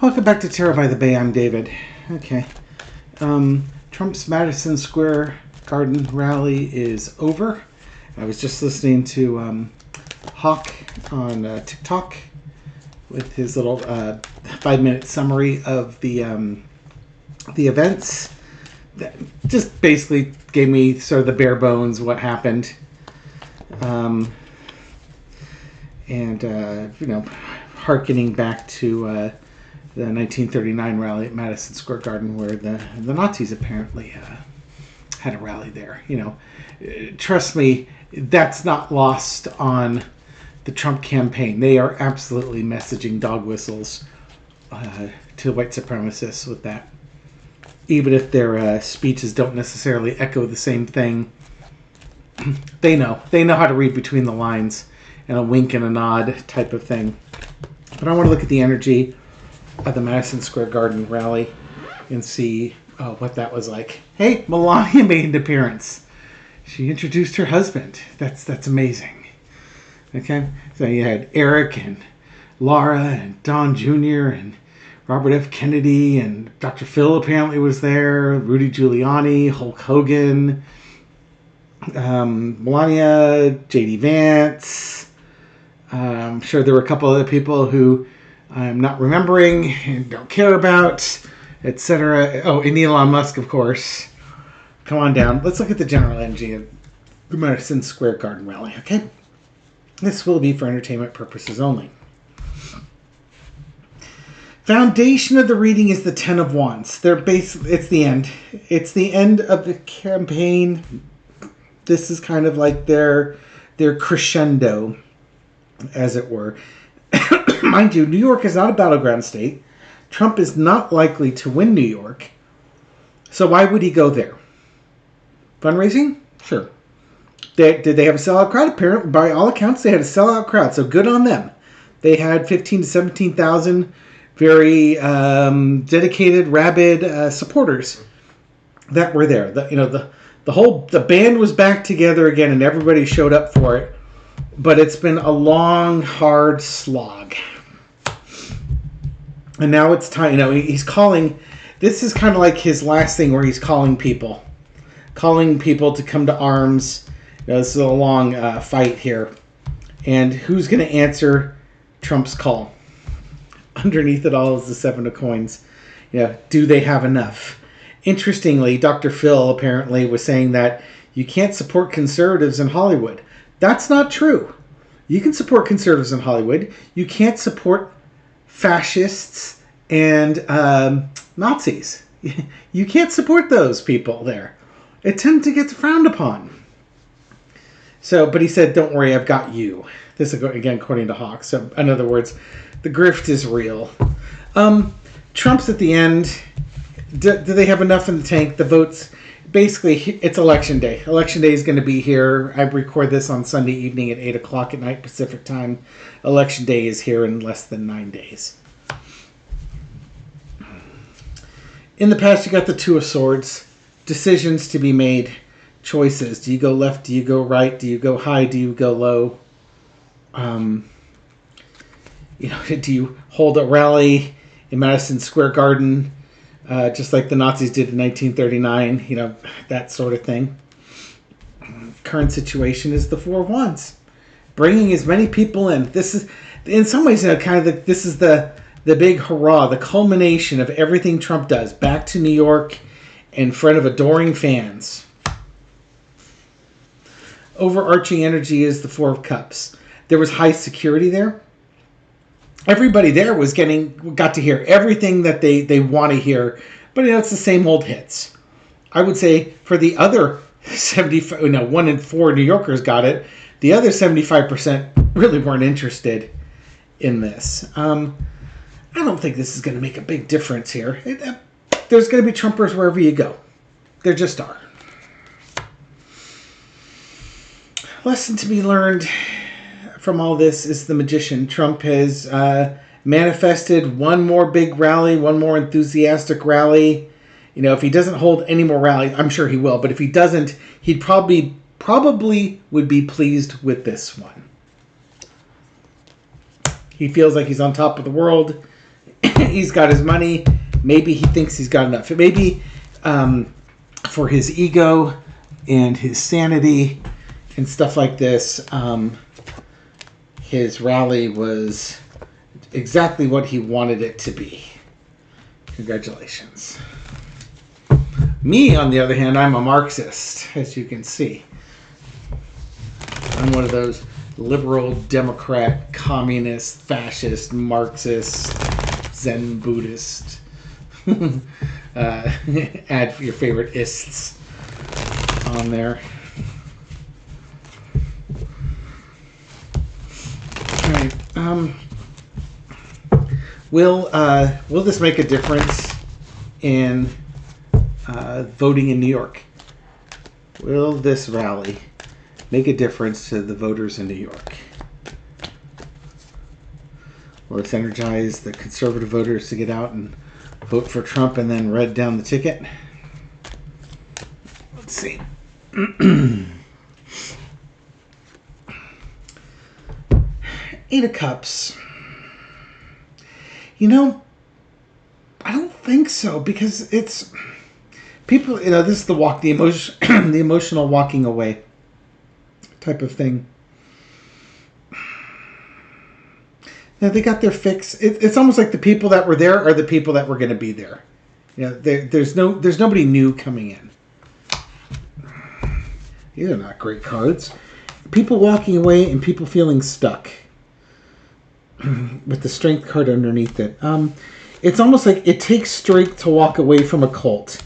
Welcome back to Terror by the Bay. I'm David. Okay. Trump's Madison Square Garden rally is over. I was just listening to Hawk on TikTok with his little 5-minute summary of the events. That just basically gave me sort of the bare bones what happened. Hearkening back to the 1939 rally at Madison Square Garden, where the Nazis apparently had a rally there. Trust me, that's not lost on the Trump campaign. They are absolutely messaging dog whistles to white supremacists with that. Even if their speeches don't necessarily echo the same thing, they know how to read between the lines and a wink and a nod type of thing. But I want to look at the energy of the Madison Square Garden rally and see what that was like. Hey, Melania made an appearance. She introduced her husband. That's amazing. Okay, so you had Eric and Laura and Don Jr. and Robert F. Kennedy, and Dr. Phil apparently was there, Rudy Giuliani, Hulk Hogan, Melania, J.D. Vance. I'm sure there were a couple other people who I'm not remembering and don't care about, etc. Oh, and Elon Musk, of course. Come on down. Let's look at the general energy of the Madison Square Garden rally, okay? This will be for entertainment purposes only. Foundation of the reading is the Ten of Wands. It's the end. It's the end of the campaign. This is kind of like their crescendo, as it were. Mind you, New York is not a battleground state. Trump is not likely to win New York. So why would he go there? Fundraising? Sure. Did they have a sellout crowd? Apparently, by all accounts, they had a sellout crowd. So good on them. They had 15,000 to 17,000 very dedicated, rabid supporters that were there. The band was back together again, and everybody showed up for it. But it's been a long, hard slog. And now it's time. He's calling. This is kind of like his last thing, where he's calling people to come to arms. This is a long fight here, and who's going to answer Trump's call? Underneath it all is the Seven of Coins. Do they have enough? Interestingly, Dr. Phil apparently was saying that you can't support conservatives in Hollywood. That's not true. You can support conservatives in Hollywood. You can't support fascists and Nazis. You can't support those people there. It tends to get frowned upon. So, but he said, don't worry, I've got you. This is, again, according to Hawk. So, in other words, the grift is real. Trump's at the end. Do they have enough in the tank? The votes... Basically, it's Election Day. Election Day is going to be here. I record this on Sunday evening at 8 o'clock at night Pacific time. Election Day is here in less than 9 days. In the past, you got the Two of Swords. Decisions to be made. Choices. Do you go left? Do you go right? Do you go high? Do you go low? Do you hold a rally in Madison Square Garden? Just like the Nazis did in 1939, that sort of thing. Current situation is the Four of Wands, bringing as many people in. This is, in some ways, this is the big hurrah, the culmination of everything Trump does. Back to New York, in front of adoring fans. Overarching energy is the Four of Cups. There was high security there. Everybody there got to hear everything that they want to hear, but it's the same old hits. I would say for the other 75, 1 in 4 New Yorkers got it. The other 75% really weren't interested in this. I don't think this is going to make a big difference here. There's going to be Trumpers wherever you go. There just are. Lesson to be learned from all this is the magician. Trump has manifested one more big rally, one more enthusiastic rally. If he doesn't hold any more rallies, I'm sure he will, but if he doesn't, he'd probably would be pleased with this one. He feels like he's on top of the world. he's got his money. Maybe he thinks he's got enough. Maybe for his ego and his sanity and stuff like this, his rally was exactly what he wanted it to be. Congratulations. Me, on the other hand, I'm a Marxist, as you can see. I'm one of those liberal, Democrat, communist, fascist, Marxist, Zen Buddhist. Add your favorite ists on there. All right. Will this make a difference in voting in New York? Will this rally make a difference to the voters in New York? Will this energize the conservative voters to get out and vote for Trump and then read down the ticket? Let's see. Eight of Cups. You know, I don't think so, because it's people. You know, this is the emotion, the emotional walking away type of thing. Now they got their fix. It's almost like the people that were there are the people that were going to be there. You know, there's nobody new coming in. These are not great cards. People walking away and people feeling stuck. With the strength card underneath it. It's almost like it takes strength to walk away from a cult.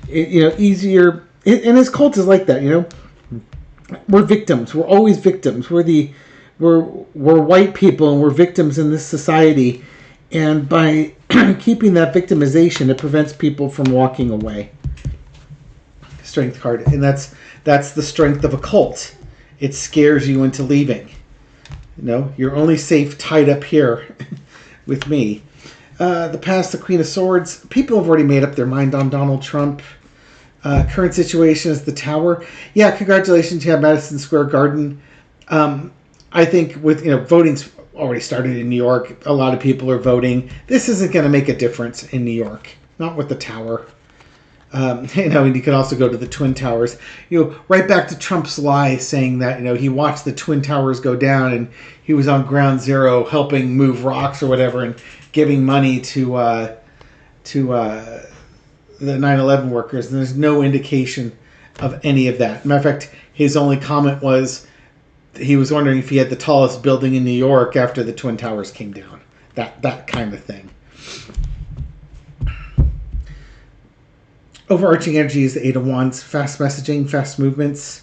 Easier. And his cult is like that, you know. We're victims. We're always victims. We're white people and we're victims in this society. And by keeping that victimization, it prevents people from walking away. Strength card. And that's the strength of a cult. It scares you into leaving. You know, you're only safe tied up here with me. The past, the Queen of Swords. People have already made up their mind on Donald Trump. Current situation is the Tower. Yeah, congratulations. You have Madison Square Garden. I think with, voting's already started in New York. A lot of people are voting. This isn't going to make a difference in New York. Not with the Tower. And you can also go to the Twin Towers. Right back to Trump's lie saying that, he watched the Twin Towers go down and he was on ground zero helping move rocks or whatever and giving money to the 9/11 workers. And there's no indication of any of that. Matter of fact, his only comment was he was wondering if he had the tallest building in New York after the Twin Towers came down. That kind of thing. Overarching energy is the Eight of Wands. Fast messaging, fast movements.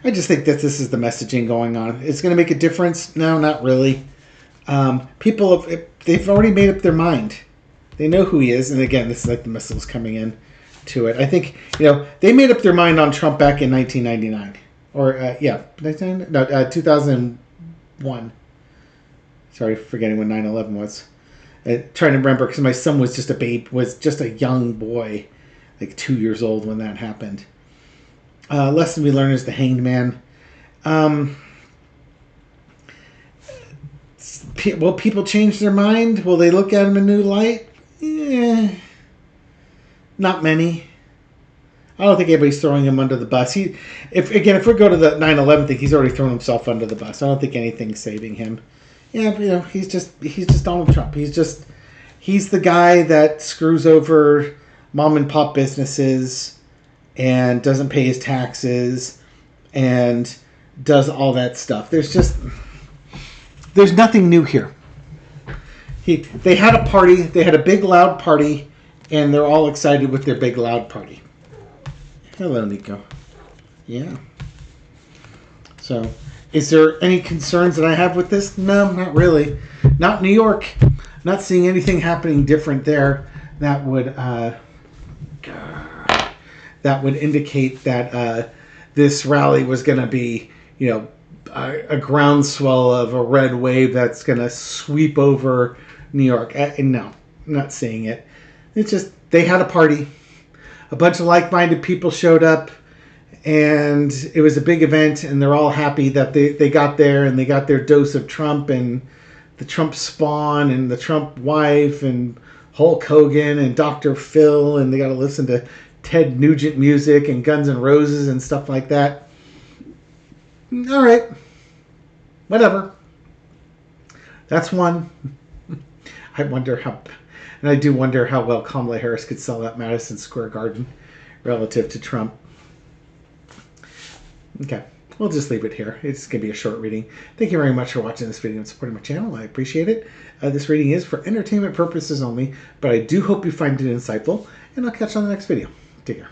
I just think that this is the messaging going on. It's going to make a difference? No, not really. They've already made up their mind. They know who he is. And again, this is like the missiles coming in to it. I think, they made up their mind on Trump back in 1999. Or, 2001. Sorry, forgetting when 9/11 was. Trying to remember, because my son was just a young boy, like 2 years old when that happened. Lesson we learn is the Hanged Man. Will people change their mind? Will they look at him in a new light? Not many. I don't think anybody's throwing him under the bus. If we go to the 9/11 thing, he's already thrown himself under the bus. I don't think anything's saving him. Yeah, he's just Donald Trump. He's the guy that screws over mom and pop businesses and doesn't pay his taxes and does all that stuff. There's nothing new here. They had a party, they had a big loud party, and they're all excited with their big loud party. Hello, Nico. Yeah. So, is there any concerns that I have with this? No, not really. Not New York. Not seeing anything happening different there that would indicate that this rally was going to be, a groundswell of a red wave that's going to sweep over New York. No, I'm not seeing it. It's just they had a party. A bunch of like-minded people showed up. And it was a big event, and they're all happy that they got there and they got their dose of Trump, and the Trump spawn and the Trump wife and Hulk Hogan and Dr. Phil, and they got to listen to Ted Nugent music and Guns N' Roses and stuff like that. All right, whatever. That's one. I wonder how, and I do wonder how well Kamala Harris could sell that Madison Square Garden relative to Trump. Okay, we'll just leave it here. It's going to be a short reading. Thank you very much for watching this video and supporting my channel. I appreciate it. This reading is for entertainment purposes only, but I do hope you find it insightful, and I'll catch you on the next video. Take care.